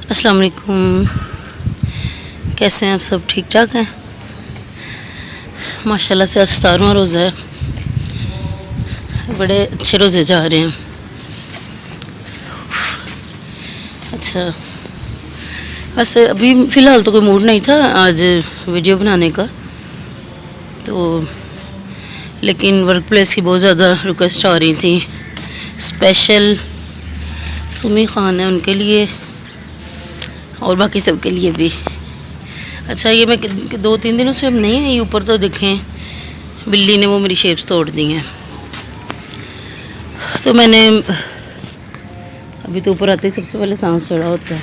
अस्सलाम वालेकुम। कैसे हैं आप सब? ठीक ठाक हैं माशाल्लाह से। आज 17वां रोज़ा है, बड़े अच्छे रोज़े जा रहे हैं। अच्छा, वैसे अभी फ़िलहाल तो कोई मूड नहीं था आज वीडियो बनाने का, तो लेकिन वर्क प्लेस की बहुत ज़्यादा रिक्वेस्ट आ रही थी। स्पेशल सुमी ख़ान है उनके लिए और बाकी सब के लिए भी। अच्छा, ये मैं 2-3 दिनों से अब नहीं आई ऊपर, तो देखें बिल्ली ने वो मेरी शेप्स तोड़ दी हैं। तो मैंने अभी तो ऊपर आते ही सबसे पहले सांस चढ़ा होता है।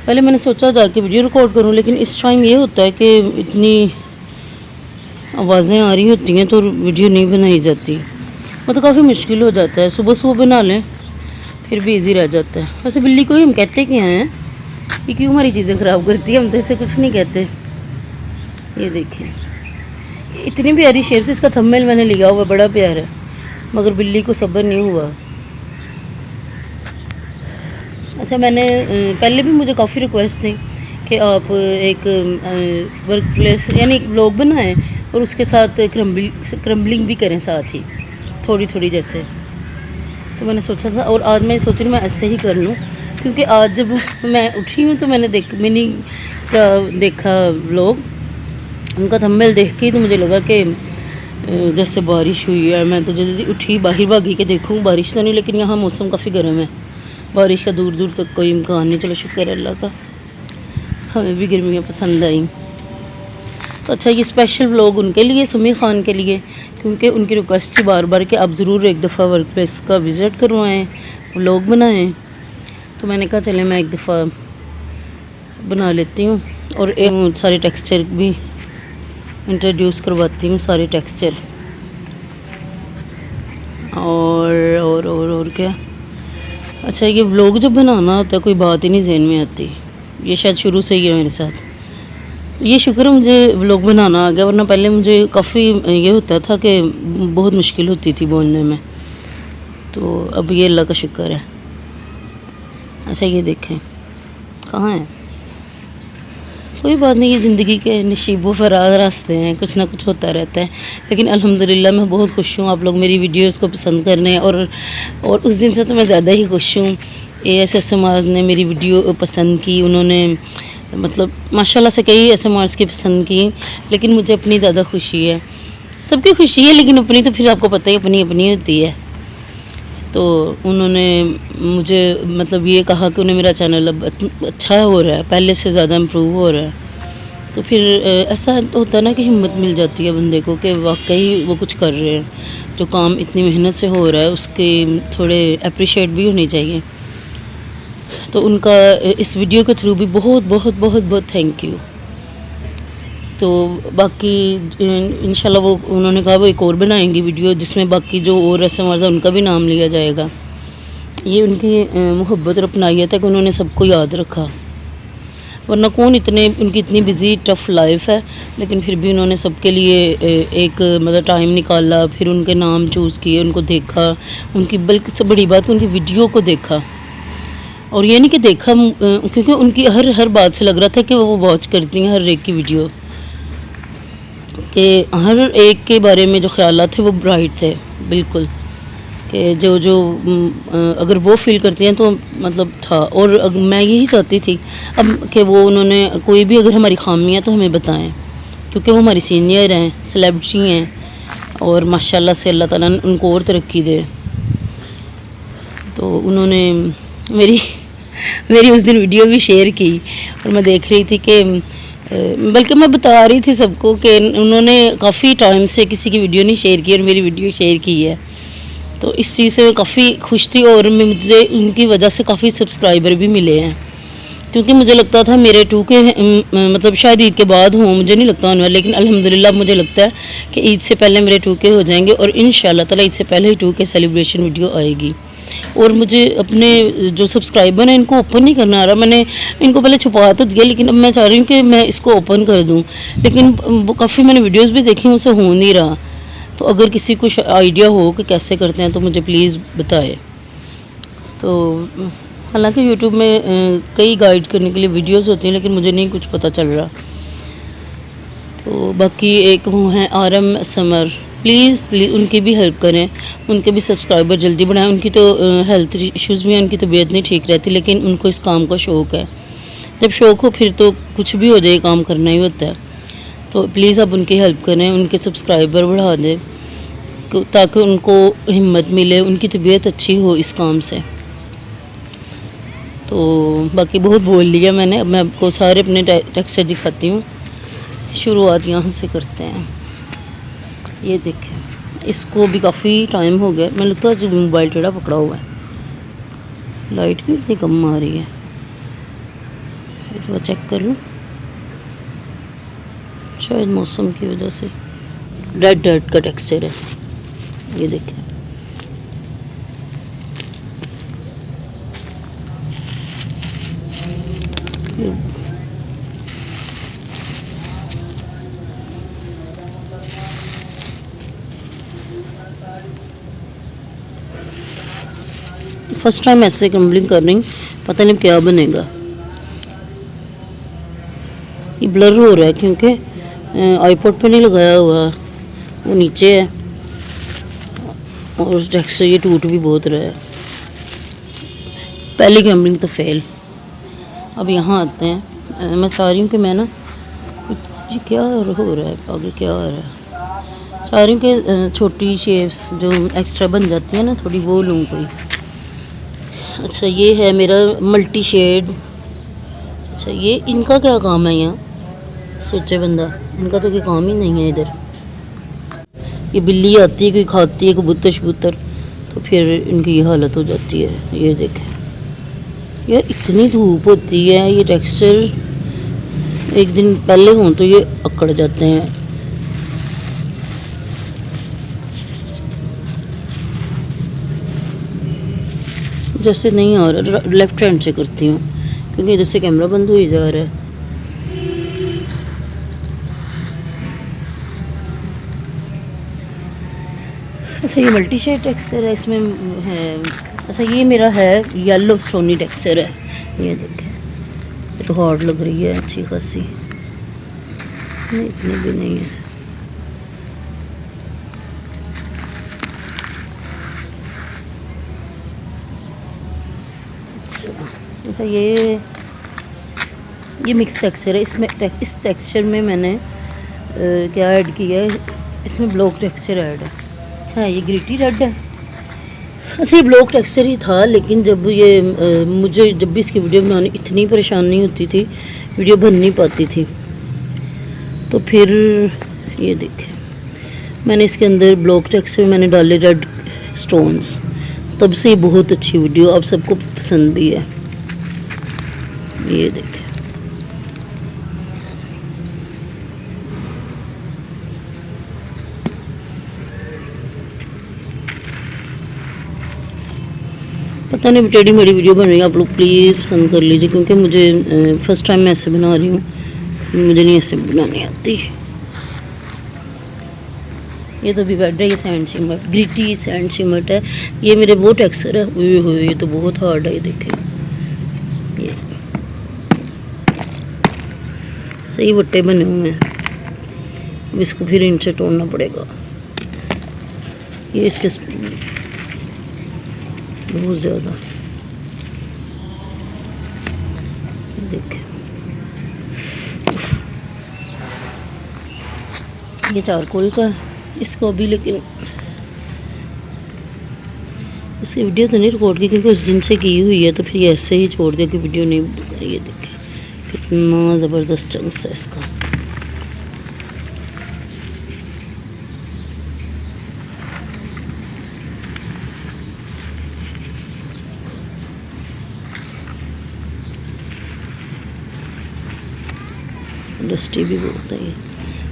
पहले मैंने सोचा था कि वीडियो रिकॉर्ड करूं, लेकिन इस टाइम ये होता है कि इतनी आवाज़ें आ रही होती हैं तो वीडियो नहीं बनाई जाती। मतलब काफ़ी मुश्किल हो जाता है। सुबह सुबह बना लें फिर भी इजी रह जाता है। वैसे बिल्ली को ही हम कहते क्या हैं कि क्यों हमारी चीज़ें ख़राब करती है, हम तो इसे कुछ नहीं कहते। ये देखिए इतनी प्यारी शेप्स, इसका थंबनेल मैंने लिया हुआ, बड़ा प्यारा है, मगर बिल्ली को सब्र नहीं हुआ। अच्छा, मैंने पहले भी मुझे काफ़ी रिक्वेस्ट थी कि आप एक वर्क प्लेस यानी एक ब्लॉग बनाएं और उसके साथ क्रम्बलिंग भी करें साथ ही, थोड़ी थोड़ी जैसे। तो मैंने सोचा था, और आज मैं सोच रही हूँ मैं ऐसे ही कर लूँ, क्योंकि आज जब मैं उठी हूँ तो मैंने मिनी का देखा व्लॉग, उनका थंबनेल देख के तो मुझे लगा कि जैसे बारिश हुई है। मैं तो जल्दी उठी, बाहर भागी के देखूँ बारिश तो नहीं, लेकिन यहाँ मौसम काफ़ी गर्म है, बारिश का दूर दूर तक कोई इम्कान नहीं। चलो शुक्र अल्लाह का, हमें भी गर्मियाँ पसंद आई। तो अच्छा, ये स्पेशल व्लॉग उनके लिए, सुमी ख़ान के लिए, क्योंकि उनकी रिक्वेस्ट थी बार बार कि आप ज़रूर एक दफ़ा वर्क प्लेस का विज़िट करवाएं, व्लॉग बनाएं। तो मैंने कहा चले मैं एक दफ़ा बना लेती हूँ और एक सारे टेक्सचर भी इंट्रोड्यूस करवाती हूँ, सारे टेक्सचर। और क्या। अच्छा, ये व्लॉग जब बनाना होता है कोई बात ही नहीं जहन में आती, ये शायद शुरू से ही है मेरे साथ। ये शुक्र मुझे व्लॉग बनाना आ गया, वरना पहले मुझे काफ़ी ये होता था कि बहुत मुश्किल होती थी बोलने में। तो अब ये अल्लाह का शुक्र है। अच्छा, ये देखें कहाँ है, कोई बात नहीं, ये ज़िंदगी के नशीबो फराज रास्ते हैं, कुछ ना कुछ होता रहता है। लेकिन अल्हम्दुलिल्लाह मैं बहुत खुश हूँ, आप लोग मेरी वीडियोस को पसंद कर रहे हैं। और उस दिन से तो मैं ज़्यादा ही खुश हूँ। ASMRs ने मेरी वीडियो पसंद की, उन्होंने मतलब माशाल्लाह से कई ASMRs की पसंद की, लेकिन मुझे अपनी ज़्यादा खुशी है। सबकी खुशी है, लेकिन अपनी तो फिर आपको पता ही अपनी अपनी होती है। तो उन्होंने मुझे मतलब ये कहा कि उन्हें मेरा चैनल अब अच्छा हो रहा है, पहले से ज़्यादा इम्प्रूव हो रहा है। तो फिर ऐसा होता है ना कि हिम्मत मिल जाती है बंदे को कि वाकई वो कुछ कर रहे हैं, जो काम इतनी मेहनत से हो रहा है उसके थोड़े अप्रिशिएट भी होनी चाहिए। तो उनका इस वीडियो के थ्रू भी बहुत बहुत बहुत बहुत थैंक यू। तो बाकी इंशाल्लाह वो उन्होंने कहा वो एक और बनाएंगी वीडियो जिसमें बाकी जो और ASMRs है उनका भी नाम लिया जाएगा। ये उनकी मोहब्बत और अपनाइयत है कि उन्होंने सबको याद रखा, वरना कौन उनकी इतनी बिज़ी टफ़ लाइफ है, लेकिन फिर भी उन्होंने सबके लिए एक मतलब टाइम निकाला, फिर उनके नाम चूज़ किए, उनको देखा, उनकी बल्कि सबसे बड़ी बात उनकी वीडियो को देखा। और ये नहीं कि देखा क्योंकि उनकी हर बात से लग रहा था कि वो वॉच करती हैं हर एक की वीडियो, कि हर एक के बारे में जो ख्यालात थे वो ब्राइट थे बिल्कुल, कि जो अगर वो फील करती हैं तो मतलब था। और मैं यही चाहती थी अब कि वो उन्होंने कोई भी अगर हमारी खामियां तो हमें बताएं, क्योंकि वो हमारी सीनियर हैं, सेलिब्रिटी हैं और माशाल्लाह से अल्लाह ताला उनको और तरक्की दे। तो उन्होंने मेरी उस दिन वीडियो भी शेयर की और मैं देख रही थी कि बल्कि मैं बता रही थी सबको कि उन्होंने काफ़ी टाइम से किसी की वीडियो नहीं शेयर की और मेरी वीडियो शेयर की है। तो इस चीज़ से मैं काफ़ी खुश थी और मुझे उनकी वजह से काफ़ी सब्सक्राइबर भी मिले हैं, क्योंकि मुझे लगता था मेरे 2K मतलब शायद ईद के बाद हों, मुझे नहीं लगता होने वाला, लेकिन अल्हम्दुलिल्लाह मुझे लगता है कि ईद से पहले मेरे 2K हो जाएंगे और इंशाल्लाह ताला ईद से पहले ही 2K सेलिब्रेशन वीडियो आएगी। और मुझे अपने जो सब्सक्राइबर हैं इनको ओपन नहीं करना आ रहा। मैंने इनको पहले छुपा तो दिया, लेकिन अब मैं चाह रही हूँ कि मैं इसको ओपन कर दूँ, लेकिन वो काफ़ी मैंने वीडियोस भी देखी, उनसे हो नहीं रहा। तो अगर किसी को आइडिया हो कि कैसे करते हैं तो मुझे प्लीज़ बताए। तो हालांकि यूट्यूब में कई गाइड करने के लिए वीडियोस होती हैं, लेकिन मुझे नहीं कुछ पता चल रहा। तो बाकी एक वो हैं RM समर, प्लीज़ प्लीज़ उनकी भी हेल्प करें, उनके भी सब्सक्राइबर जल्दी बढ़ाएं। उनकी तो हेल्थ इश्यूज़ भी हैं, उनकी तबीयत नहीं ठीक रहती, लेकिन उनको इस काम का शौक़ है। जब शौक़ हो फिर तो कुछ भी हो जाए, काम करना ही होता है। तो प्लीज़ आप उनकी हेल्प करें, उनके सब्सक्राइबर बढ़ा दें ताकि उनको हिम्मत मिले, उनकी तबीयत अच्छी हो इस काम से। तो बाकी बहुत बोल लिया मैंने, अब मैं आपको सारे अपने टेक्सचर दिखाती हूँ। शुरुआत यहाँ से करते हैं। ये देखें, इसको भी काफ़ी टाइम हो गया, मैं लगता है जब मोबाइल टेढ़ा पकड़ा हुआ है। लाइट क्यों इतनी कम आ रही है, तो चेक कर लूँ, शायद मौसम की वजह से। रेड रेड का टेक्सचर है, ये देखें। फर्स्ट टाइम ऐसे क्रम्बलिंग कर रही हूँ, पता नहीं क्या बनेगा। ये ब्लर हो रहा है क्योंकि आईपॉड पे नहीं लगाया हुआ, वो नीचे है, और टेक्सचर ये टूट भी बहुत रहा है। पहली क्रम्बलिंग तो फेल। अब यहाँ आते हैं, मैं चाह रही हूँ कि मैं ना, ये क्या हो रहा है आगे, क्या हो रहा है, चाह रही हूँ कि छोटी शेप्स जो एक्स्ट्रा बन जाती है ना थोड़ी, वो लूँ कोई। अच्छा ये है मेरा मल्टी शेड। अच्छा ये इनका क्या काम है यहाँ, सोचे बंदा, इनका तो कोई काम ही नहीं है इधर। ये बिल्ली आती है, कोई खाती है कबूतर शबूतर, तो फिर इनकी ये हालत हो जाती है। ये देखें यार, इतनी धूप होती है, ये टेक्सचर एक दिन पहले हों तो ये अकड़ जाते हैं। जैसे नहीं आ रहा, लेफ्ट हैंड से करती हूँ क्योंकि इधर से कैमरा बंद हो ही जा रहा है। अच्छा ये मल्टी शेड टेक्सचर है, इसमें है। अच्छा ये मेरा है येलो स्टोनी टेक्सचर है, ये देखें। ये तो हार्ड लग रही है अच्छी खासी, नहीं इतनी भी नहीं है। अच्छा ये मिक्स टेक्सचर है। इसमें इस टेक्सचर में मैंने क्या ऐड किया है, इसमें ब्लॉक टेक्सचर ऐड है। ये ग्रिटी रेड है। अच्छा ये ब्लॉक टेक्सचर ही था, लेकिन जब ये मुझे जब भी इसकी वीडियो बनानी इतनी परेशानी होती थी, वीडियो बन नहीं पाती थी, तो फिर ये देखें मैंने इसके अंदर ब्लॉक टेक्सचर मैंने डाले रेड स्टोन्स, तब से ये बहुत अच्छी वीडियो आप सबको पसंद भी है। ये देखें, पता नहीं टेढ़ी मेढ़ी वीडियो बन रही है, आप लोग प्लीज़ पसंद कर लीजिए, क्योंकि मुझे फर्स्ट टाइम मैं ऐसे बना रही हूँ, मुझे नहीं ऐसे बनानी आती। ये तो भी बैठ है, ये सैंड सिमट, ग्रिटी सैंड सिमट है। ये मेरे वो टेक्सचर है, ये तो बहुत हार्ड है। ये देखें, ये सही बट्टे बने हुए हैं, अब इसको फिर इनसे तोड़ना पड़ेगा। ये इसके बहुत ज़्यादा, देखें ये चारकोल का है। इसको अभी लेकिन इसकी वीडियो तो नहीं रिकॉर्ड की क्योंकि उस दिन से की हुई है, तो फिर ये ऐसे ही छोड़ दिया कि वीडियो नहीं। ये देखें कितना ज़बरदस्त चांस है इसका। डस्टी भी बहुत है ये।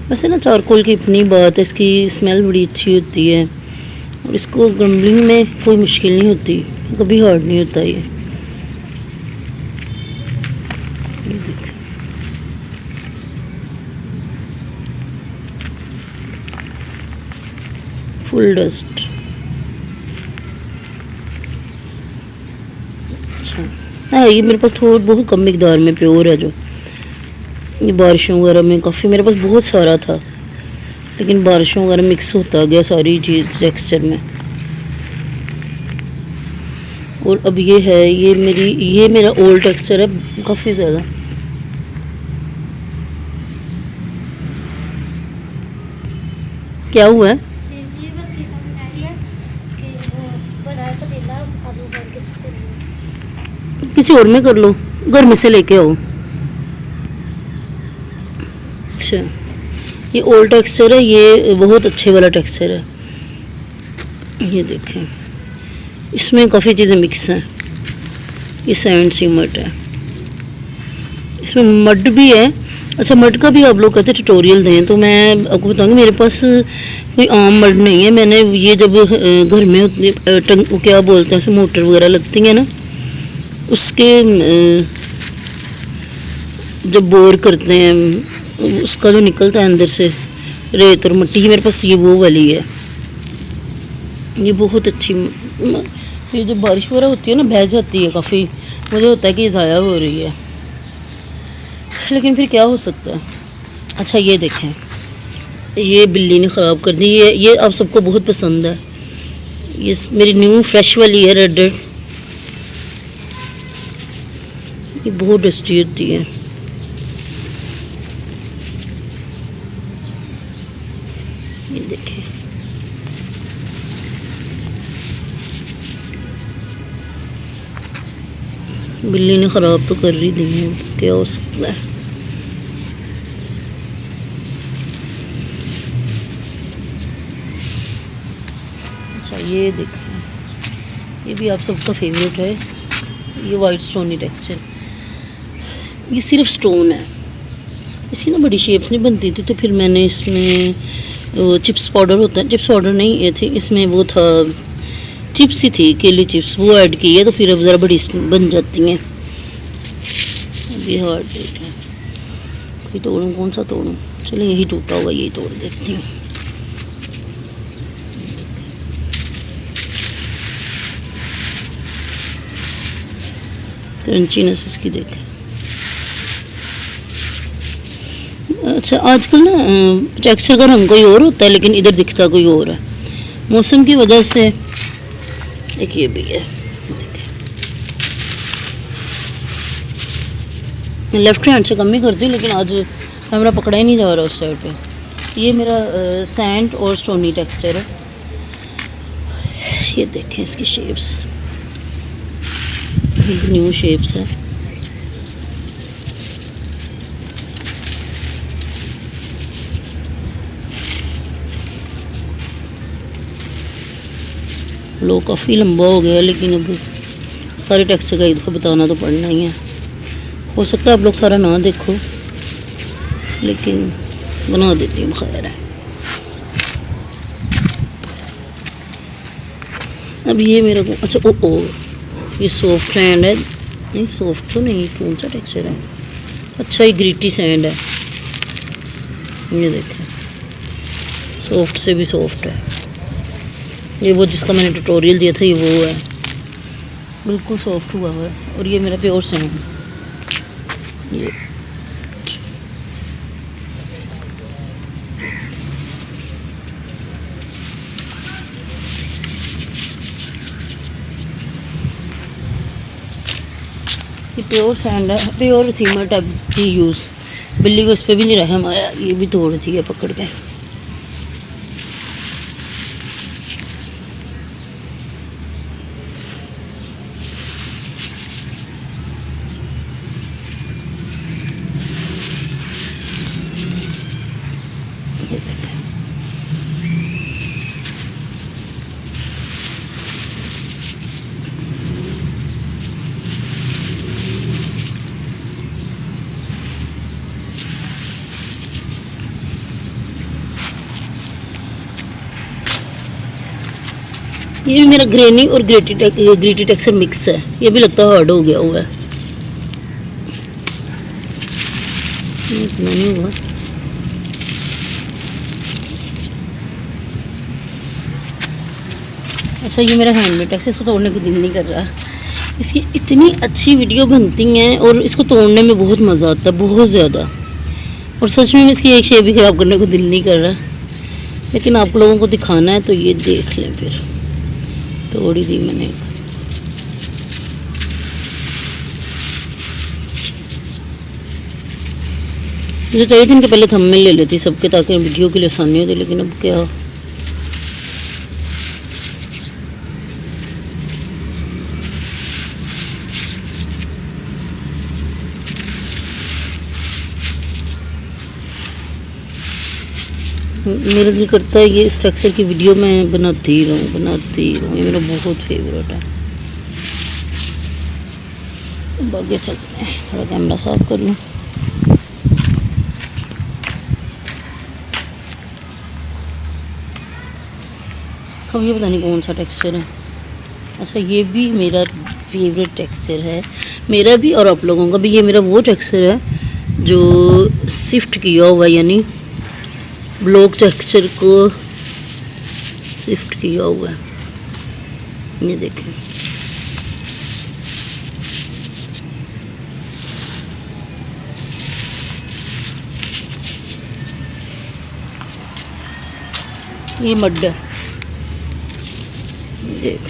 वैसे ना चारकोल की अपनी बात है, इसकी स्मेल बड़ी अच्छी होती है और इसको क्रम्बलिंग में कोई मुश्किल नहीं होती, कभी हार्ड नहीं होता ये। Full dust. अच्छा हाँ, ये मेरे पास थोड़ा बहुत कम मिकदार में प्योर है जो, ये बारिशों वगैरह में काफ़ी मेरे पास बहुत सारा था, लेकिन बारिशों वगैरह मिक्स होता गया सारी चीज़ टेक्सचर में। और अब ये है, ये मेरा ओल्ड टेक्सचर है काफ़ी ज़्यादा। क्या हुआ है? किसी और में कर लो, घर में से लेके आओ। अच्छा, ये ओल्ड टेक्सचर है, ये बहुत अच्छे वाला टेक्सचर है। ये देखें, इसमें काफ़ी चीज़ें मिक्स हैं। ये सैंड सीमेंट है, इसमें मड भी है। अच्छा, मड का भी आप लोग कहते ट्यूटोरियल दें, तो मैं आपको बताऊंगी मेरे पास कोई आम मड नहीं है। मैंने ये जब घर में उतनी क्या बोलते हैं, मोटर वगैरह लगती है ना, उसके जब बोर करते हैं उसका जो निकलता है अंदर से रेत और मिट्टी, ये मेरे पास ये वो वाली है। ये बहुत अच्छी, ये जब बारिश वगैरह होती है ना बह जाती है काफ़ी, मुझे होता है कि ज़ाया हो रही है, लेकिन फिर क्या हो सकता है। अच्छा, ये देखें, ये बिल्ली ने ख़राब कर दी। ये आप सबको बहुत पसंद है। ये मेरी न्यू फ्रेश वाली है रेड, ये बहुत टेस्टी होती है। ये देखें, बिल्ली ने ख़राब तो कर ही दी है, क्या हो सकता है। अच्छा, ये देखें, ये भी आप सबका फेवरेट है, ये वाइट स्टोनी टेक्सचर। ये सिर्फ स्टोन है, इसकी ना बड़ी शेप्स नहीं बनती थी, तो फिर मैंने इसमें वो चिप्स पाउडर होता है, चिप्स पाउडर नहीं ये थी, इसमें वो था चिप्स ही थी, केली चिप्स, वो ऐड की है, तो फिर अब ज़रा बड़ी बन जाती हैं। ये हार्ड रेट है, कोई तोड़ूँ, कौन सा तोड़ूँ, चलो यही टूटा होगा, यही तोड़ देती हूँ। क्रंचीनेस इसकी देखें। अच्छा, आजकल ना टेक्सचर का रंग कोई और होता है, लेकिन इधर दिखता कोई और है, मौसम की वजह से। देखिए भी है, लेफ्ट हैंड से कम ही करती हूँ, लेकिन आज कैमरा पकड़ा ही नहीं जा रहा उस साइड पे। ये मेरा सैंड और स्टोनी टेक्सचर है। ये देखें इसकी शेप्स, न्यू शेप्स है। लो, काफ़ी लंबा हो गया, लेकिन अब सारे टेक्सचर का एक दफ़ा बताना तो पड़ना ही है। हो सकता है आप लोग सारा ना देखो, लेकिन बना देती हूँ, खैर है। अब ये मेरा को, अच्छा ओ ये सॉफ्ट सैंड है, नहीं सॉफ्ट तो नहीं, कौन सा टेक्सचर है। अच्छा, ये ग्रीटी सैंड है, ये देखें, सॉफ्ट से भी सॉफ्ट है। ये वो जिसका मैंने ट्यूटोरियल दिया था, ये वो है, बिल्कुल सॉफ्ट हुआ हुआ है। और ये मेरा प्योर सैंड, ये प्योर सैंड है, प्योर सीमेंट है भी यूज़। बिल्ली को इस पर भी नहीं रहम आया, ये भी तोड़ दी है पकड़ के। ये मेरा ग्रेनी और ग्रीटी टेक्सचर मिक्स है, ये भी लगता है हार्ड हो गया हुआ है, इतना नहीं हुआ। अच्छा, ये मेरा हैंडमेड टेक्सचर, इसको तोड़ने को दिल नहीं कर रहा, इसकी इतनी अच्छी वीडियो बनती हैं और इसको तोड़ने में बहुत मज़ा आता है, बहुत ज़्यादा। और सच में इसकी एक शेप भी ख़राब करने को दिल नहीं कर रहा, लेकिन आप लोगों को दिखाना है तो ये देख लें। फिर तोड़ ही दी मैंने। मुझे चाहिए था इनके पहले थंबनेल ले लेती सबके, ताकि वीडियो के लिए आसानी होती, लेकिन अब क्या। मेरा दिल करता है ये स्ट्रक्चर की वीडियो मैं बनाती ही रहूँ। ये मेरा बहुत फेवरेट है। अब आगे चलते हैं, थोड़ा कैमरा साफ कर लूँ। अब ये पता नहीं कौन सा टेक्सचर है। अच्छा, ये भी मेरा फेवरेट टेक्सचर है, मेरा भी और आप लोगों का भी। ये मेरा वो टेक्सचर है जो शिफ्ट किया हुआ, यानी ब्लॉक टेक्सचर को शिफ्ट किया हुआ है। ये देखें, ये मड है, देख।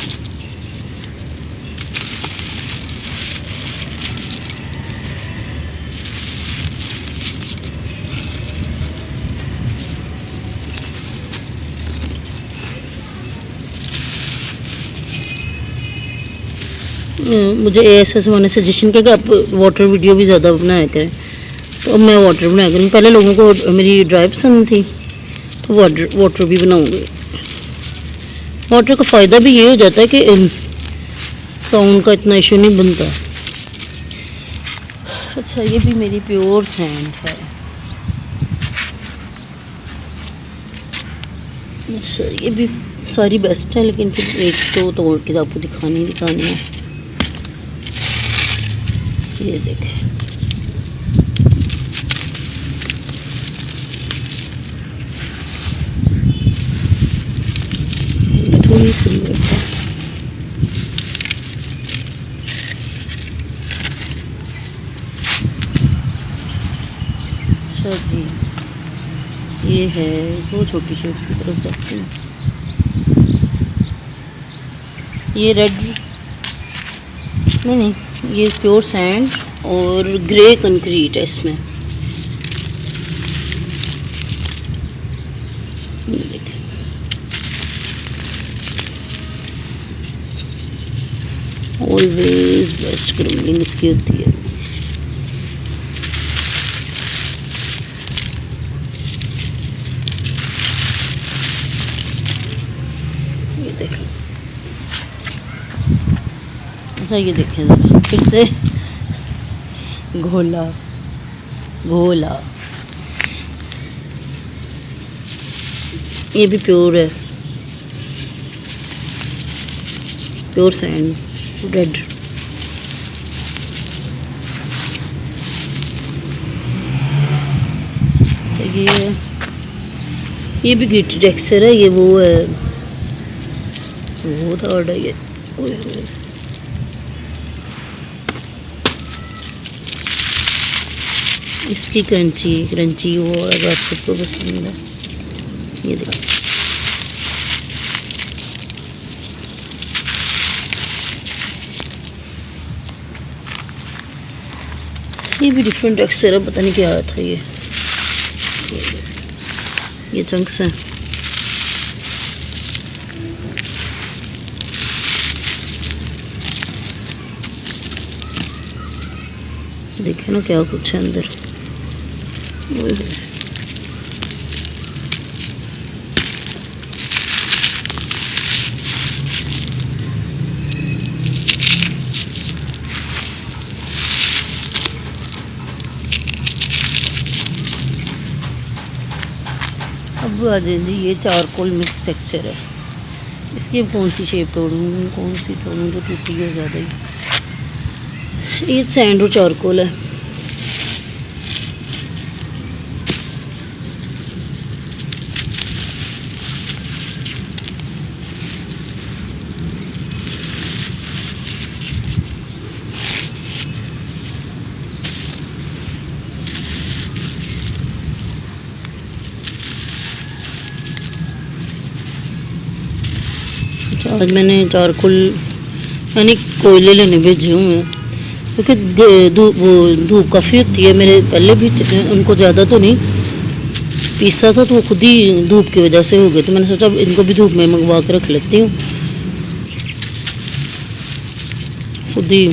मुझे ASS ने सजेशन किया कि आप वाटर वीडियो भी ज़्यादा बनाया करें, तो अब मैं वाटर बनाया करूँ। पहले लोगों को मेरी ड्राई पसंद थी, तो वाटर भी बनाऊँगी। वाटर का फ़ायदा भी ये हो जाता है कि साउंड का इतना इशू नहीं बनता। अच्छा, ये भी मेरी प्योर सैंड है। अच्छा, ये भी सारी बेस्ट है, लेकिन फिर एक तो तोड़ के आपको दिखानी है। ये देखें, थोड़ी थोड़ी बैठा। अच्छा जी, ये है। इसको छोटी शेप्स की तरफ जाते हैं। ये रेड नहीं, ये प्योर सैंड और ग्रे कंक्रीट है इसमें। ये देखें, ऑलवेज बेस्ट ग्रूमिंग इसकी होती है। ये देखें। अच्छा, ये देखें ज़रा फिर से, घोला। ये भी प्योर है, प्योर सैंड रेड। अच्छा, ये भी ग्लिटर टेक्सचर है। ये वो है, बहुत हार्ड है ये। इसकी क्रंची वो अगर आप सबको पसंद है। ये देखो, ये भी डिफरेंट टेक्सचर है, पता नहीं क्या आया था। ये चंक्स हैं। देखे ना क्या कुछ है अंदर। अब आ जाए जी, ये चारकोल मिक्स टेक्सचर है। इसकी कौन सी शेप तोड़ूँ, कौन सी तोड़ूँ, तो टूटी है ज़्यादा ही। ये सैंड और चारकोल है। आज मैंने चारकोल यानी कोयले लेने भेजे हुए हैं, क्योंकि धूप काफ़ी होती है। मेरे पहले भी उनको ज़्यादा तो नहीं पीसा था, तो वो खुद ही धूप की वजह से हो गए। तो मैंने सोचा अब इनको भी धूप में मंगवा कर रख लेती हूँ खुद ही।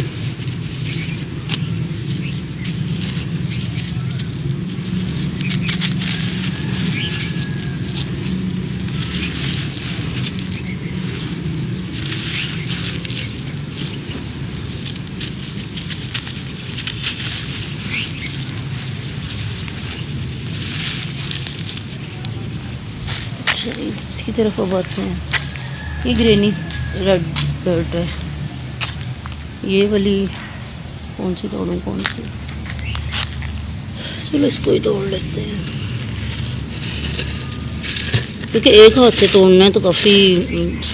इसकी तरफ अब आते हैं। ये ग्रेनी रेड डर्ट है। ये वाली कौन सी तोड़ूं, कौन सी? चलो इसको ही तोड़ लेते हैं, क्योंकि एक हाथ से तोड़ना है तो काफ़ी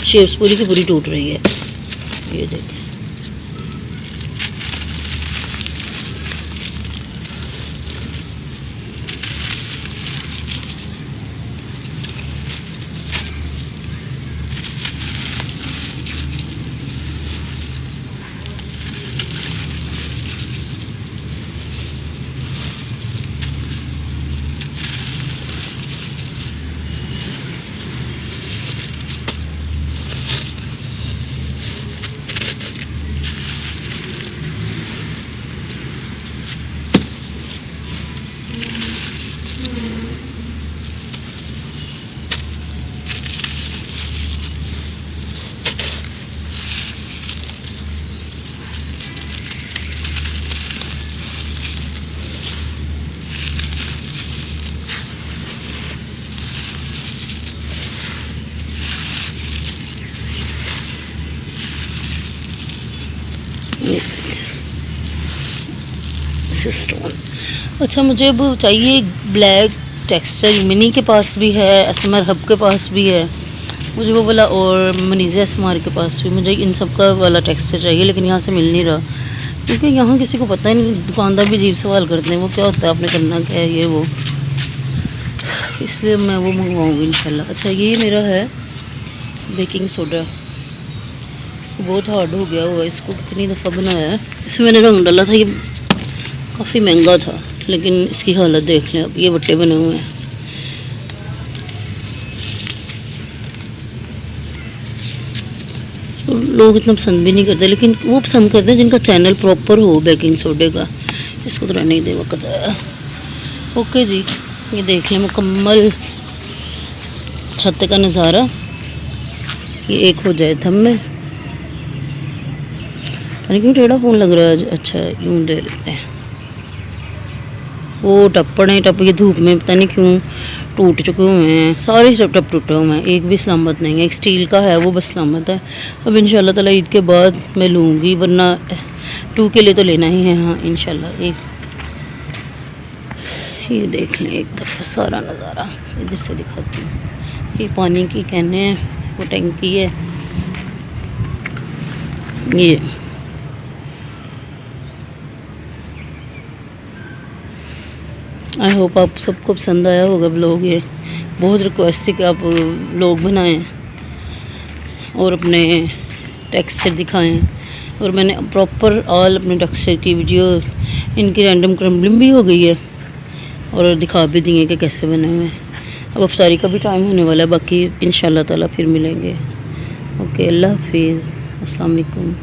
शेप्स पूरी की पूरी टूट रही है। ये देखिए, स्टोन। अच्छा, मुझे अब चाहिए ब्लैक टेक्सचर। मिनी के पास भी है, असमर हब के पास भी है, मुझे वो वाला, और मनीज़ा असमार के पास भी। मुझे इन सब का वाला टेक्सचर चाहिए, लेकिन यहाँ से मिल नहीं रहा, क्योंकि यहाँ किसी को पता ही नहीं। दुकानदार भी अजीब सवाल करते हैं, वो क्या होता है, आपने करना क्या है, ये वो। इसलिए मैं वो मंगवाऊँगी इंशाल्लाह। अच्छा, ये मेरा है बेकिंग सोडा, बहुत हार्ड हो गया हुआ। इसको कितनी दफ़ा बनाया है। इसमें मैंने रंग डाला था, ये काफ़ी महंगा था, लेकिन इसकी हालत देख लें। अब ये बट्टे बने हुए हैं। तो लोग इतना पसंद भी नहीं करते, लेकिन वो पसंद करते हैं जिनका चैनल प्रॉपर हो बेकिंग सोडे का। इसको तो रहने ही दे वक्त आया। ओके जी, ये देख लें मुकम्मल छत का नज़ारा। ये एक हो जाए थम में, क्यों टेढ़ा फ़ोन लग रहा है। अच्छा, यूँ दे लेते हैं। वो टप्पड़े टप के धूप में पता नहीं क्यों टूट चुके हुए हैं, सारे टप टूटे हुए हैं, एक भी सलामत नहीं है। एक स्टील का है, वो बस सलामत है। अब इंशाल्लाह ताला ईद के बाद मैं लूँगी, वरना 2 के लिए तो लेना ही है। हाँ इंशाल्लाह। एक ये देख लें एक दफ़ा सारा नज़ारा, इधर से दिखाती हूँ। ये पानी की कैने हैं, वो टंकी है। ये आई होप आप सबको पसंद आया होगा ब्लॉग। ये बहुत रिक्वेस्ट थी कि आप ब्लॉग बनाएं और अपने टेक्सचर दिखाएं, और मैंने प्रॉपर ऑल अपने टेक्सचर की वीडियो, इनकी रैंडम क्रम्बलिंग भी हो गई है और दिखा भी दिए कि कैसे बने हुए हैं। अब अफ्तारी का भी टाइम होने वाला है, बाकी इंशाल्लाह ताला फिर मिलेंगे। ओके, अल्लाह हाफिज़, अस्सलाम वालेकुम।